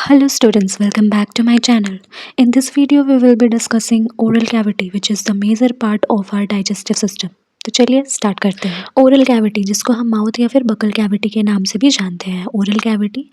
Hello students, welcome back to my channel. In this video we will be discussing oral cavity which is the major part of our digestive system. तो चलिए start करते हैं। Oral cavity जिसको हम mouth या फिर buccal cavity के नाम से भी जानते हैं। ओरल कैविटी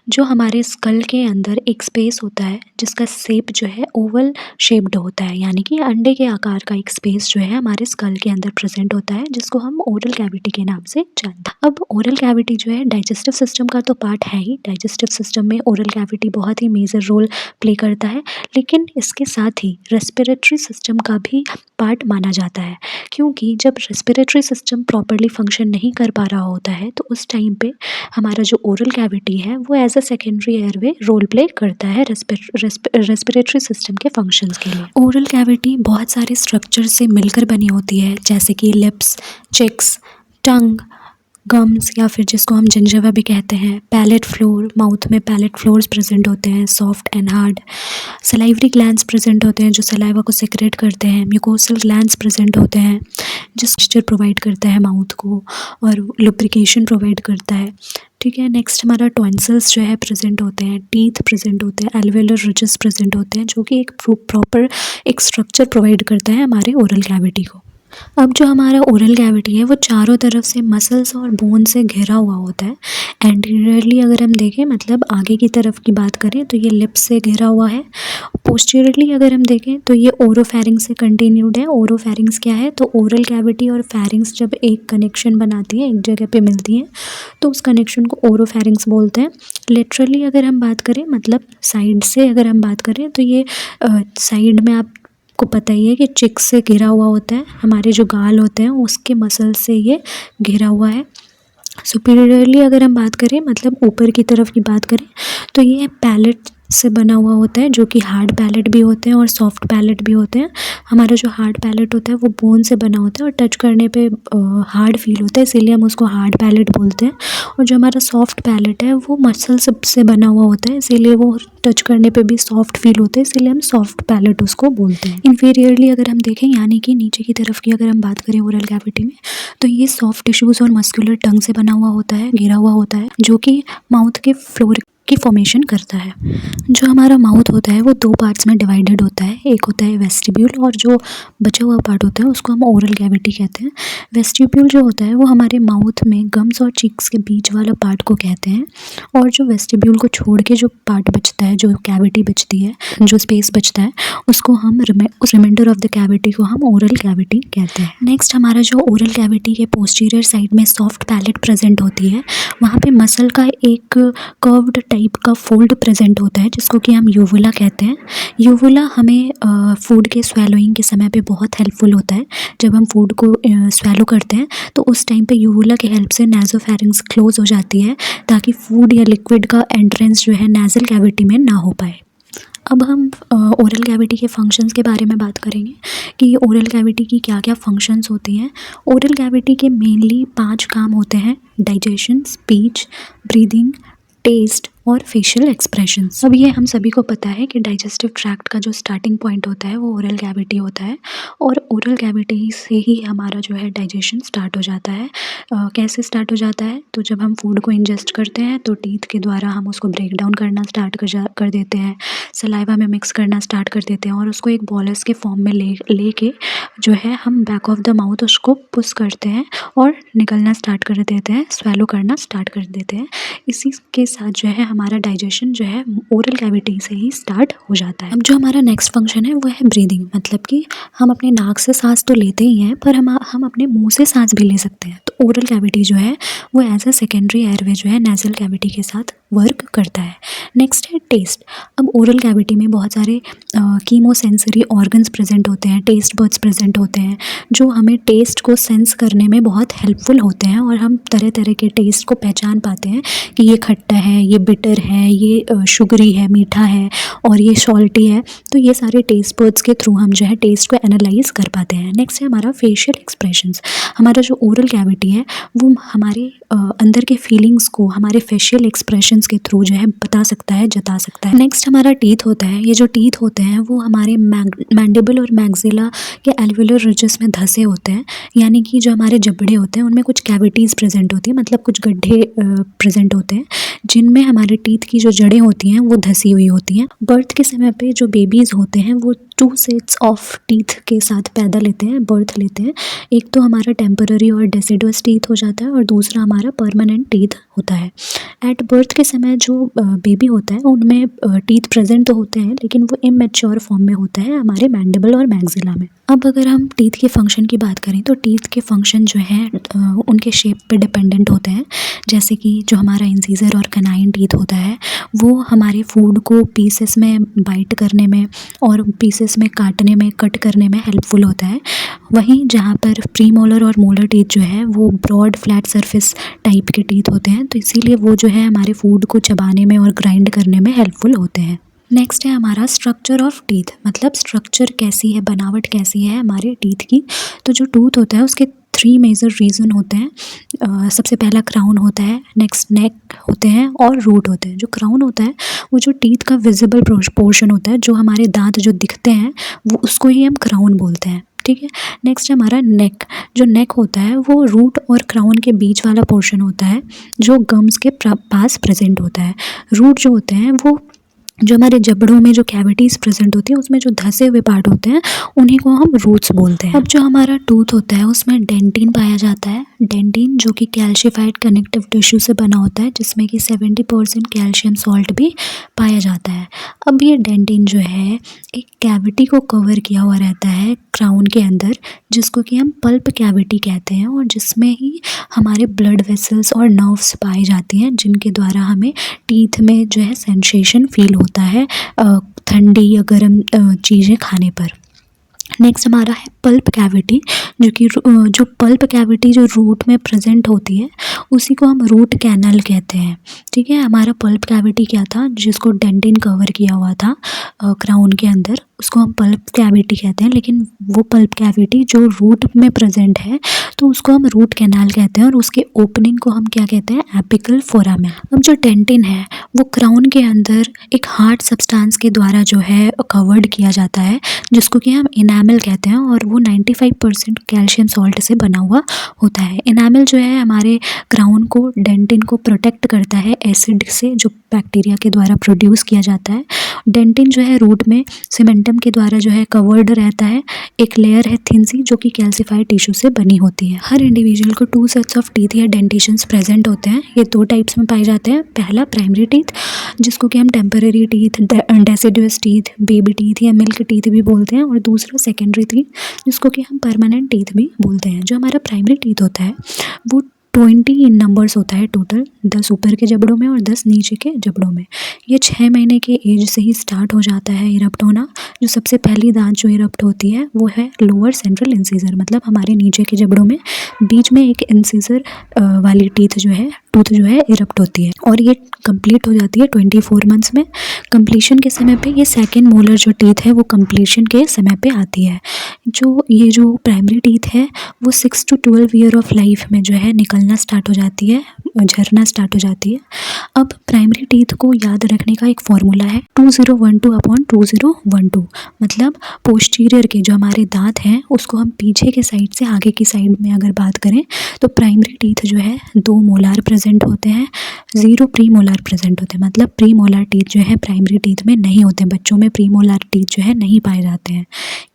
जो हमारे स्कल के अंदर एक स्पेस होता है जिसका शेप जो है ओवल शेप्ड होता है, यानी कि अंडे के आकार का एक स्पेस जो है हमारे स्कल के अंदर प्रेजेंट होता है जिसको हम ओरल कैविटी के नाम से जानते हैं। अब ओरल कैविटी जो है डाइजेस्टिव सिस्टम का तो पार्ट है ही। डाइजेस्टिव सिस्टम में ओरल कैविटी बहुत ही मेजर रोल प्ले करता है, लेकिन इसके साथ ही रेस्पिरेटरी सिस्टम का भी पार्ट माना जाता है, क्योंकि जब रेस्पिरेटरी सिस्टम प्रॉपरली फंक्शन नहीं कर पा रहा होता है तो उस टाइम पे हमारा जो ओरल कैविटी है वो as a secondary airway role play करता है रेस्पिरेटरी सिस्टम के फंक्शंस के लिए। ओरल कैविटी बहुत सारे स्ट्रक्चर से मिलकर बनी होती है, जैसे कि लिप्स, चिक्स, टंग, गम्स या फिर जिसको हम जिंजिवा भी कहते हैं, पैलेट फ्लोर, माउथ में पैलेट फ्लोर्स प्रेजेंट होते हैं, soft and hard, salivary glands present होते हैं जो सलाइवा को सेक्रेट करते हैं, म्यूकोसल ग्लैंड्स प्रेजेंट होते हैं जिस टेक्सचर प्रोवाइड करता है माउथ को और लुब्रिकेशन प्रोवाइड करता है। ठीक है, नेक्स्ट हमारा टॉन्सिल्स जो है प्रेजेंट होते हैं, टीथ प्रेजेंट होते हैं, एल्वेलर रिजेस प्रेजेंट होते हैं जो कि एक प्रॉपर एक स्ट्रक्चर प्रोवाइड करता है हमारे ओरल कैविटी को। अब जो हमारा ओरल कैविटी है वो चारों तरफ से मसल्स और बोन से घिरा हुआ होता है। एंटीरियरली अगर हम देखें, मतलब आगे की तरफ की बात करें तो ये लिप्स से घिरा हुआ है। पोस्टीरियरली अगर हम देखें तो ये ओरोफेरिंग्स से कंटिन्यूड है। ओरोफेरिंग्स क्या है, तो ओरल कैविटी और फेरिंग्स जब एक कनेक्शन बनाती है, एक जगह पे मिलती हैं, तो उस कनेक्शन को ओरोफेरिंग्स बोलते हैं। लिटरली अगर हम बात करें, मतलब साइड से अगर हम बात करें तो ये साइड में आपको पता ही है कि चिक्स से घिरा हुआ होता है, हमारे जो गाल होते हैं उसके मसल से ये घिरा हुआ है। सुपीरियरली अगर हम बात करें, मतलब ऊपर की तरफ की बात करें, तो ये पैलेट से बना हुआ होता है जो कि हार्ड पैलेट भी होते हैं और सॉफ्ट पैलेट भी होते हैं। हमारा जो हार्ड पैलेट होता है वो बोन से बना होता है और टच करने पे हार्ड फील होता है, इसीलिए हम उसको हार्ड पैलेट बोलते हैं। और जो हमारा सॉफ्ट पैलेट है वो मसल से बना हुआ होता है, इसीलिए वो टच करने पे भी सॉफ्ट फील होता है, इसीलिए हम सॉफ्ट पैलेट उसको बोलते हैं। इन्फीरियरली अगर हम देखें, यानी कि नीचे की तरफ की अगर हम बात करें ओरल कैविटी में, तो ये सॉफ्ट टिश्यूज़ और मस्कुलर टंग से बना हुआ होता है, घिरा हुआ होता है, जो कि माउथ के फ्लोर की फॉर्मेशन करता है। जो हमारा माउथ होता है वो दो पार्ट्स में डिवाइडेड होता है, एक होता है वेस्टिब्यूल और जो बचा हुआ पार्ट होता है उसको हम ओरल कैविटी कहते हैं। वेस्टिब्यूल जो होता है वो हमारे माउथ में गम्स और चीक्स के बीच वाला पार्ट को कहते हैं, और जो वेस्टिब्यूल को छोड़ के जो पार्ट बचता है, जो कैविटी बचती है, जो स्पेस बचता है, उसको हम उस रिमाइंडर ऑफ द कैविटी को हम ओरल कैविटी कहते हैं। नेक्स्ट हमारा जो ओरल कैविटी के पोस्टीरियर साइड में सॉफ्ट पैलेट प्रेजेंट होती है, वहाँ पे मसल का एक कर्व्ड टाइप का फोल्ड प्रेजेंट होता है जिसको कि हम यूवुला कहते हैं। यूवुला हमें फूड के स्वेलोइंग के समय पे बहुत हेल्पफुल होता है। जब हम फूड को स्वेलो करते हैं तो उस टाइम पे यूवुला की हेल्प से नासोफेरिंग्स क्लोज हो जाती है ताकि फूड या लिक्विड का एंट्रेंस जो है नाजल कैविटी में ना हो पाए। अब हम ओरल कैविटी के फंक्शंस के बारे में बात करेंगे कि ओरल कैविटी की क्या क्या फंक्शंस होती हैं। ओरल कैविटी के मेनली 5 काम होते हैं: डाइजेशन, स्पीच, ब्रीदिंग, टेस्ट और फेशियल एक्सप्रेशंस। अब ये हम सभी को पता है कि डाइजेस्टिव ट्रैक्ट का जो स्टार्टिंग पॉइंट होता है वो ओरल कैविटी होता है, और ओरल कैविटी से ही हमारा जो है डाइजेशन स्टार्ट हो जाता है। कैसे स्टार्ट हो जाता है, तो जब हम फूड को इंजेस्ट करते हैं तो टीथ के द्वारा हम उसको ब्रेक डाउन करना स्टार्ट कर देते हैं, सलाइवा में मिक्स करना स्टार्ट कर देते हैं और उसको एक बॉलस के फॉर्म में लेके जो है हम बैक ऑफ द माउथ उसको पुश करते हैं और निकलना स्टार्ट कर देते हैं, स्वेलो करना स्टार्ट कर देते हैं। इसी के साथ जो है हमारा डाइजेशन जो है ओरल कैविटी से ही स्टार्ट हो जाता है। अब जो हमारा नेक्स्ट फंक्शन है वो है ब्रीदिंग, मतलब कि हम अपने नाक से सांस तो लेते ही हैं पर हम अपने मुंह से सांस भी ले सकते हैं। तो ओरल कैविटी जो है वो एज अ सेकेंडरी एयरवे जो है नेजल कैविटी के साथ वर्क करता है। नेक्स्ट है टेस्ट। अब ओरल कैविटी में बहुत सारे कीमोसेंसरी ऑर्गन्स प्रेजेंट होते हैं, टेस्ट बड्स प्रेजेंट होते हैं जो हमें टेस्ट को सेंस करने में बहुत हेल्पफुल होते हैं, और हम तरह तरह के टेस्ट को पहचान पाते हैं कि ये खट्टा है, ये बिटर है, ये शुगरी है, मीठा है और ये सॉल्टी है। तो ये सारे टेस्ट बड्स के थ्रू हम जो है टेस्ट को एनालाइज कर पाते हैं। नेक्स्ट है हमारा फेशियल एक्सप्रेशंस। हमारा जो ओरल कैविटी है वो हमारे अंदर के फीलिंग्स को हमारे फेशियल एक्सप्रेशंस के थ्रू जो है बता सकता है, जता सकता है। नेक्स्ट हमारा टीथ होता है। ये जो टीथ होते हैं वो हमारे मैंडिबल और मैक्सिला के एल्वेलर रिजेस में धंसे होते हैं, यानी कि जो हमारे जबड़े होते हैं उनमें कुछ कैविटीज़ प्रेजेंट होती है, मतलब कुछ गड्ढे प्रेजेंट होते हैं जिनमें हमारे टीथ की जो जड़ें होती हैं वो धसी हुई होती हैं। बर्थ के समय पे जो बेबीज़ होते हैं वो 2 सेट्स ऑफ टीथ के साथ पैदा लेते हैं, बर्थ लेते हैं। एक तो हमारा टेम्पररी और डेसिडुअस टीथ हो जाता है और दूसरा हमारा परमानेंट टीथ होता है। एट बर्थ के समय जो बेबी होता है उनमें टीथ प्रेजेंट तो होते हैं, लेकिन वो इमैच्योर फॉर्म में होता है हमारे मैंडिबल और मैक्सिला में। अब अगर हम टीथ के फंक्शन की बात करें तो टीथ के फंक्शन जो हैं उनके शेप पे डिपेंडेंट होते हैं। जैसे कि जो हमारा इंसीजर और कनाइन टीथ होता है वो हमारे फूड को पीसेस में बाइट करने में और पीसेस में काटने में, कट करने में हेल्पफुल होता है। वहीं जहाँ पर प्रीमोलर और मोलर टीथ जो है वो ब्रॉड फ्लैट सरफेस टाइप के टीथ होते हैं, तो इसीलिए वो जो है हमारे फूड को चबाने में और ग्राइंड करने में हेल्पफुल होते हैं। नेक्स्ट है हमारा स्ट्रक्चर ऑफ टीथ, मतलब स्ट्रक्चर कैसी है, बनावट कैसी है हमारे टीथ की। तो जो टूथ होता है उसके 3 मेजर रीज़न होते हैं। सबसे पहला क्राउन होता है, नेक्स्ट नेक होते हैं और रूट होते हैं। जो क्राउन होता है वो जो टीथ का विजिबल पोर्शन होता है, जो हमारे दांत जो दिखते हैं वो उसको ही हम क्राउन बोलते हैं, ठीक है। नेक्स्ट है हमारा नेक। जो नेक होता है वो रूट और क्राउन के बीच वाला पोर्शन होता है जो गम्स के पास प्रेजेंट होता है। रूट जो होते हैं वो जो हमारे जबड़ों में जो कैविटीज़ प्रेजेंट होती है उसमें जो धसे हुए पार्ट होते हैं उन्हीं को हम रूट्स बोलते हैं। अब जो हमारा टूथ होता है उसमें डेंटिन पाया जाता है। डेंटिन जो कि कैल्शिफाइड कनेक्टिव टिश्यू से बना होता है, जिसमें कि 70% कैल्शियम सॉल्ट भी पाया जाता है। अब ये डेंटिन जो है एक कैविटी को कवर किया हुआ रहता है क्राउन के अंदर, जिसको कि हम पल्प कैविटी कहते हैं, और जिसमें ही हमारे ब्लड वेसल्स और नर्व्स पाई जाती हैं, जिनके द्वारा हमें टीथ में जो है सेंसेशन फील होता है ठंडी या गर्म चीज़ें खाने पर। नेक्स्ट हमारा है पल्प कैविटी, जो पल्प कैविटी जो रूट में प्रेजेंट होती है उसी को हम रूट कैनल कहते हैं, ठीक है। हमारा पल्प कैविटी क्या था, जिसको डेंटिन कवर किया हुआ था क्राउन के अंदर, उसको हम पल्प कैविटी कहते हैं। लेकिन वो पल्प कैविटी जो रूट में प्रेजेंट है तो उसको हम रूट कैनाल कहते हैं, और उसके ओपनिंग को हम क्या कहते हैं, एपिकल फोरामेन। अब जो डेंटिन है वो क्राउन के अंदर एक हार्ड सब्सटेंस के द्वारा जो है कवर्ड किया जाता है, जिसको कि हम इनामल कहते हैं, और वो 95% कैल्शियम सॉल्ट से बना हुआ होता है। इनामल जो है हमारे क्राउन को, डेंटिन को प्रोटेक्ट करता है एसिड से, जो बैक्टीरिया के द्वारा प्रोड्यूस किया जाता है। डेंटिन जो है रूट में सीमेंटम के द्वारा जो है कवर्ड रहता है, एक लेयर है थिन सी जो कि कैल्सिफाइड टिश्यू से बनी होती है। हर इंडिविजुअल को 2 सेट्स ऑफ टीथ या डेंटिशंस प्रेजेंट होते हैं। ये 2 टाइप्स में पाए जाते हैं। पहला प्राइमरी टीथ, जिसको कि हम temporary teeth, deciduous teeth, baby teeth या मिल्क टीथ भी बोलते हैं, और दूसरा सेकेंडरी टीथ, जिसको कि हम परमानेंट टीथ भी बोलते हैं। जो हमारा प्राइमरी टीथ होता है वो 20 इन नंबर्स होता है टोटल, 10 ऊपर के जबड़ों में और 10 नीचे के जबड़ों में। ये 6 महीने के एज से ही स्टार्ट हो जाता है इरप्ट होना। जो सबसे पहली दांत जो इरप्ट होती है वो है लोअर सेंट्रल इंसीजर, मतलब हमारे नीचे के जबड़ों में बीच में एक इंसीजर वाली टूथ जो है इरप्ट होती है, और ये कंप्लीट हो जाती है 24 मंथ्स में। कंप्लीशन के समय पे ये सेकेंड मोलर जो टीथ है वो कंप्लीशन के समय पे आती है। ये जो प्राइमरी टीथ है वो 6 to 12 ईयर ऑफ लाइफ में जो है निकलना स्टार्ट हो जाती है, झरना स्टार्ट हो जाती है। अब प्राइमरी टीथ को याद रखने का एक फॉर्मूला है 2012/2012, मतलब पोस्टीरियर के जो हमारे दांत हैं उसको हम पीछे के साइड से आगे की साइड में अगर बात करें तो प्राइमरी टीथ जो है 2 मोलार प्रेजेंट होते हैं, 0 प्री मोलार प्रेजेंट होते हैं, मतलब प्री मोलार टीथ जो है प्राइमरी टीथ में नहीं होते हैं। बच्चों में प्री मोलार टीथ जो है नहीं पाए जाते हैं।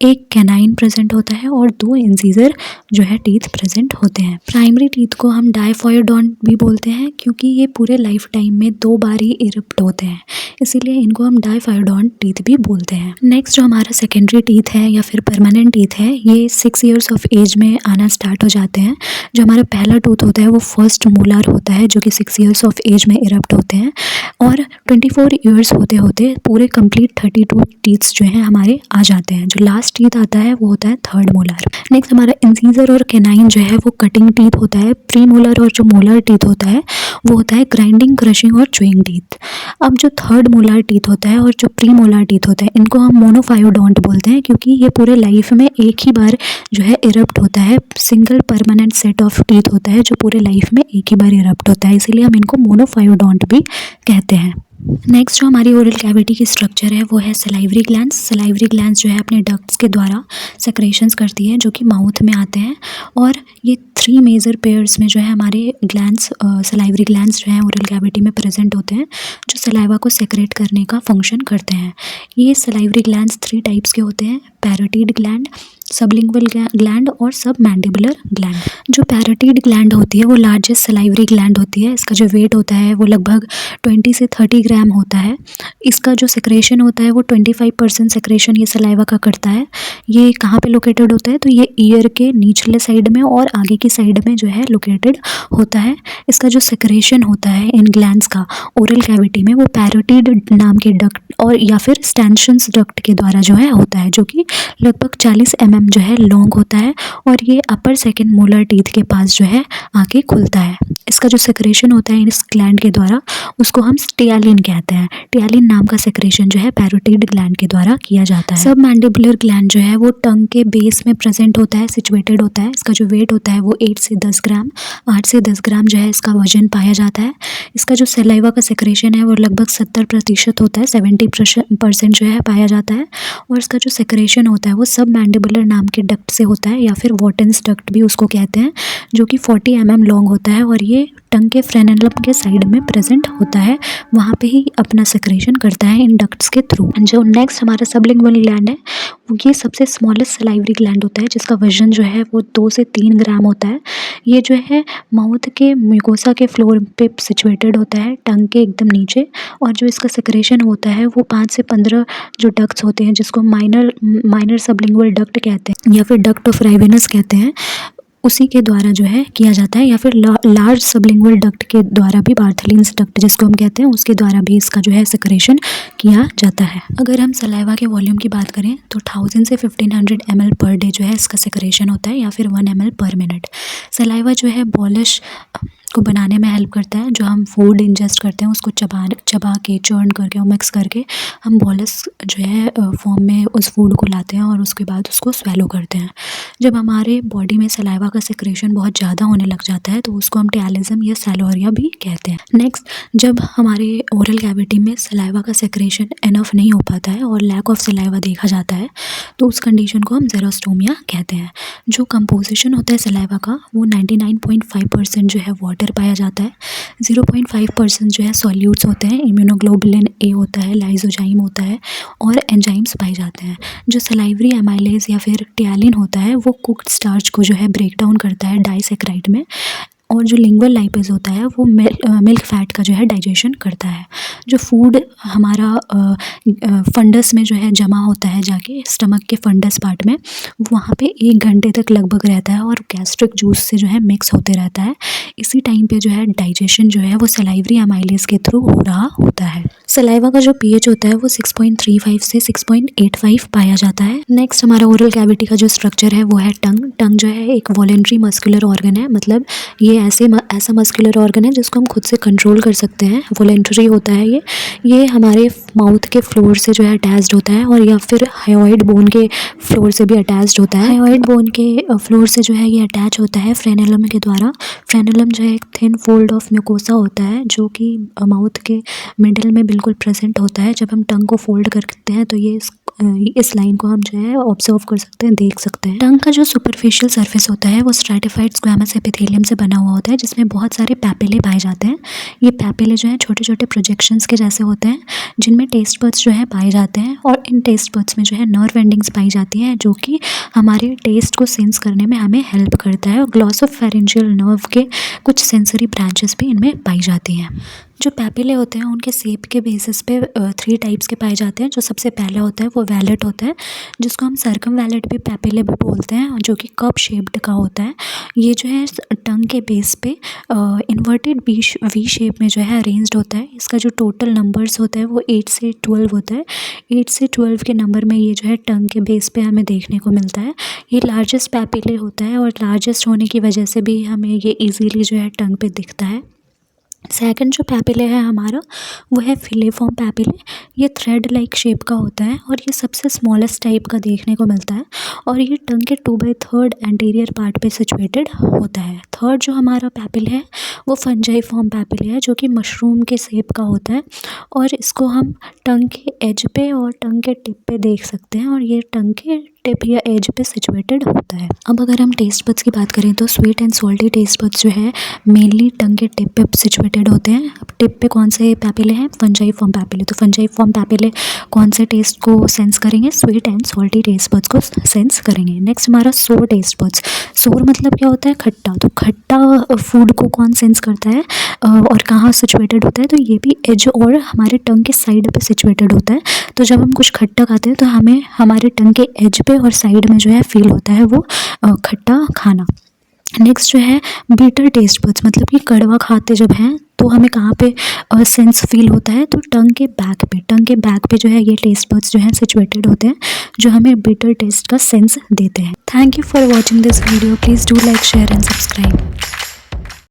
एक कैनाइन प्रेजेंट होता है और 2 इंसीजर जो है टीथ प्रेजेंट होते हैं। प्राइमरी टीथ को हम डायफॉयोडोंट भी बोलते हैं, क्योंकि ये पूरे लाइफ टाइम में 2 बार ही इरप्ट होते हैं, इसीलिए इनको हम डायफॉयोडोंट टीथ भी बोलते हैं। नेक्स्ट जो हमारा सेकेंडरी टीथ है या फिर परमानेंट टीथ है, ये 6 ईयर्स ऑफ एज में आना स्टार्ट हो जाते हैं। जो हमारा पहला टूथ होता है वो फर्स्ट मोलार होता है, जो कि 6 ईयर्स ऑफ एज में इरप्ट होते हैं, और 24 ईयर्स होते होते पूरे कंप्लीट 32 टीथ्स जो हैं हमारे आ जाते हैं। जो लास्ट टीथ आता है वो होता है थर्ड मोलार। नेक्स्ट हमारा इंसीजर और कैनाइन जो है वो कटिंग टीथ होता है। प्री मोलर और जो मोलर टीथ होता है वो होता है ग्राइंडिंग, क्रशिंग और च्यूइंग टीथ। अब जो थर्ड मोलार टीथ होता है और जो प्री मोलार टीथ होता है इनको हम मोनोफायोडोंट बोलते हैं, क्योंकि ये पूरे लाइफ में एक ही बार जो है इरप्ट होता है। Single permanent set of teeth होता है जो पूरे लाइफ में एक ही बार इरप्ट होता है, इसीलिए हम इनको मोनोफायोडोंट भी कहते हैं। नेक्स्ट जो हमारी ओरल कैविटी की स्ट्रक्चर है वो है सलाइवरी ग्लैंड्स। सलाइवरी ग्लैंड्स जो है अपने डक्ट्स के द्वारा सेक्रेशंस करती है जो कि माउथ में आते हैं, और ये 3 मेजर पेयर्स में जो है हमारे ग्लैंड्स, सलाइवरी ग्लैंड्स जो हैं ओरल कैविटी में प्रेजेंट होते हैं, जो सलाइवा को सेक्रेट करने का फंक्शन करते हैं। ये सलाइवरी ग्लैंड्स 3 टाइप्स के होते हैं: पैरोटिड ग्लैंड, सबलिंगुअल ग्लैंड और सब मैंडिबुलर ग्लैंड। जो पैरोटिड ग्लैंड होती है वो लार्जेस्ट सलाइवरी ग्लैंड होती है। इसका जो वेट होता है वो लगभग 20 से 30 ग्राम होता है। इसका जो सेक्रेशन होता है वो 25% सेक्रेशन ये सलाइवा का करता है। ये कहाँ पे लोकेटेड होता है, तो ये ईयर के निचले साइड में और आगे की साइड में जो है लोकेटेड होता है। इसका जो सेक्रेशन होता है इन ग्लैंड्स का ओरल कैविटी में, वो पैरोटिड नाम के डक्ट और या फिर स्टैंशंस डक्ट के द्वारा जो है होता है, जो कि लगभग 40 जो है लॉन्ग होता है, और ये अपर सेकंड मोलर टीथ के पास जो है आके खुलता है। इसका जो सेक्रेशन होता है इस ग्लैंड के द्वारा, उसको हम टियालिन कहते हैं। टियालिन नाम का सेक्रेशन जो है पैरोटिड ग्लैंड के द्वारा किया जाता है। सब मैंडिबुलर ग्लैंड जो है वो टंग के बेस में प्रेजेंट होता है, सिचुएटेड होता है। इसका जो वेट होता है वो 8 से 10 ग्राम 8 से 10 ग्राम जो है इसका वजन पाया जाता है। इसका जो सलाइवा का सेक्रेशन है वो लगभग 70% होता है, 70% जो है पाया जाता है। और इसका जो सेक्रेशन होता है वो सब मैंडिबुलर नाम के डक्ट से होता है, या फिर वॉटन्स डक्ट भी उसको कहते हैं, जो कि 40 लॉन्ग होता है, और ये टंग के फ्रेनेलम के साइड में प्रेजेंट होता है। वहाँ पे ही अपना सेक्रेशन करता है इन डक्ट्स के थ्रू। जो नेक्स्ट हमारा सबलिंगुअल ग्लैंड है, वो ये सबसे स्मॉलेस्ट सलाइवरी ग्लैंड होता है, जिसका वजन जो है वो 2 से 3 ग्राम होता है। ये जो है माउथ के म्यूकोसा के फ्लोर पे सिचुएटेड होता है, टंग के एकदम नीचे। और जो इसका सेक्रेशन होता है वो 5 से 15 जो डक्ट्स होते हैं, जिसको माइनर सबलिंगुअल डक्ट कहते हैं या फिर डक्ट ऑफ राइवेनस कहते हैं, उसी के द्वारा जो है किया जाता है, या फिर लार्ज सबलिंगुअल डक्ट के द्वारा भी, बार्थलिन्स डक्ट जिसको हम कहते हैं, उसके द्वारा भी इसका जो है सेक्रेशन किया जाता है। अगर हम सलाइवा के वॉल्यूम की बात करें तो 1000 से 1500 ml पर डे जो है इसका सेक्रेशन होता है, या फिर 1 ml पर मिनट। सलाइवा जो है बॉलिश को बनाने में हेल्प करता है। जो हम फूड इंजेस्ट करते हैं उसको चबा के, चर्न करके और मिक्स करके हम बॉलिस जो है फॉर्म में उस फूड को लाते हैं, और उसके बाद उसको स्वेलो करते हैं। जब हमारे बॉडी में सलाइवा का सेक्रेशन बहुत ज़्यादा होने लग जाता है तो उसको हम टियालिज्म या सैलोरिया भी कहते हैं। नेक्स्ट, जब हमारे ओरल कैविटी में सलाइवा का सेक्रेशन एनफ नहीं हो पाता है और लैक ऑफ सलाइवा देखा जाता है, तो उस कंडीशन को हम ज़ेरोस्टोमिया कहते हैं। जो कंपोजिशन होता है सलाइवा का वो 99.5% जो है वाटर पाया जाता है, 0.5% जो है सॉल्यूट्स होते हैं, इम्यूनोग्लोबुलिन ए होता है, लाइसोजाइम होता है, और एंजाइम्स पाए जाते हैं। जो सलाइवरी एमाइलेज या फिर टियालिन होता है वो कुक्ड स्टार्च को जो है ब्रेक डाउन करता है डाइसेक्राइड में, और जो लिंगुअल लाइपेज होता है वो मिल्क फैट का जो है डाइजेशन करता है। जो फूड हमारा फंडस में जो है जमा होता है जाके स्टमक के फंडस पार्ट में, वहाँ पे 1 घंटे तक लगभग रहता है, और गैस्ट्रिक जूस से जो है मिक्स होते रहता है। इसी टाइम पे जो है डाइजेशन जो है वो सलाइवरी एमाइलेज के थ्रू हो रहा होता है। सलाइवा का जो पीएच होता है वो 6.35 से 6.85 पाया जाता है। नेक्स्ट हमारा ओरल कैविटी का जो स्ट्रक्चर है वो है टंग। टंग जो है एक वॉलेंट्री मस्कुलर ऑर्गन है, मतलब ये ऐसा मस्कुलर ऑर्गन है जिसको हम खुद से कंट्रोल कर सकते हैं, वॉलेंट्री होता है ये हमारे माउथ के फ्लोर से जो है अटैच्ड होता है, और या फिर हायोइड बोन के फ्लोर से भी अटैच्ड होता है। हायोइड बोन के फ्लोर से जो है ये अटैच होता है फ्रेनेलम के द्वारा। फ्रेनेलम जो है एक थिन फोल्ड ऑफ म्यूकोसा होता है, जो कि माउथ के मिडल में बिल्कुल प्रेजेंट होता है। जब हम टंग को फोल्ड करते हैं तो ये इस लाइन को हम जो है ऑब्जर्व कर सकते हैं, देख सकते हैं। टंग का जो सुपरफिशियल सरफेस होता है वो स्ट्रैटिफाइड स्क्वैमस एपिथेलियम से बना हुआ होता है, जिसमें बहुत सारे पैपिले पाए जाते हैं। ये पैपिले जो हैं छोटे छोटे प्रोजेक्शंस के जैसे होते हैं, जिनमें टेस्ट बड्स जो है पाए जाते हैं, और इन टेस्ट बड्स में जो है नर्व एंडिंग्स पाई जाती हैं, जो कि हमारे टेस्ट को सेंस करने में हमें हेल्प करता है। और ग्लॉसोफेरेंजियल नर्व के कुछ सेंसरी ब्रांचेस भी इनमें पाई जाती हैं। जो पैपिले होते हैं उनके शेप के बेसिस पे 3 टाइप्स के पाए जाते हैं। जो सबसे पहला होता है वो वैलेट होता है, जिसको हम सर्कम वैलेट भी पैपिले भी बोलते हैं, जो कि कप शेप्ड का होता है। ये जो है टंग के बेस पे इन्वर्टेड वी शेप में जो है अरेंज्ड होता है। इसका जो टोटल नंबर्स होता है वो 8 से 12 होता है। 8 से 12 के नंबर में ये जो है टंग के बेस पे हमें देखने को मिलता है। ये लार्जेस्ट पैपिले होता है, और लार्जेस्ट होने की वजह से भी हमें ये ईजीली जो है टंग पे दिखता है। सेकंड जो पैपिले है हमारा वो है फिलेफॉर्म पैपिले। ये थ्रेड लाइक शेप का होता है और ये सबसे स्मॉलेस्ट टाइप का देखने को मिलता है और ये टंग के 2/3 एंटीरियर पार्ट पे सिचुएटेड होता है। थर्ड जो हमारा पैपिल है वो फंजाइफॉर्म पैपिले है जो कि मशरूम के शेप का होता है और इसको हम टंग के एज पे और टंग के टिप पे देख सकते हैं और ये टंग के टिप या एज पे सिचुएटेड होता है। अब अगर हम टेस्ट बड्स की बात करें तो sweet and salty taste buds जो है मेनली टंग के टिप पे सिचुएटेड होते हैं। अब टिप पे कौन से पैपिले हैं? फंजाइफॉर्म पैपिले। तो फंजाइफॉर्म पैपिले कौन से टेस्ट को सेंस करेंगे? Sweet and salty taste buds को सेंस करेंगे। नेक्स्ट हमारा सोर टेस्ट बड्स। सोर मतलब क्या होता है? खट्टा। तो खट्टा फूड को कौन सेंस करता है और कहाँ सिचुएटेड होता है? तो ये भी एज और हमारे टंग के साइड पे सिचुएटेड होता है। तो जब हम कुछ खट्टा खाते हैं तो हमें हमारे टंग के एज पे और साइड में जो है फील होता है वो खट्टा खाना। नेक्स्ट जो है बीटर टेस्ट बड्स, मतलब कि कड़वा खाते जब हैं तो हमें कहाँ पे सेंस फील होता है? तो टंग के बैक पे जो है ये टेस्ट बड्स जो हैं सिचुएटेड होते हैं जो हमें बीटर टेस्ट का सेंस देते हैं। Thank you for watching this video. Please do like, share and subscribe.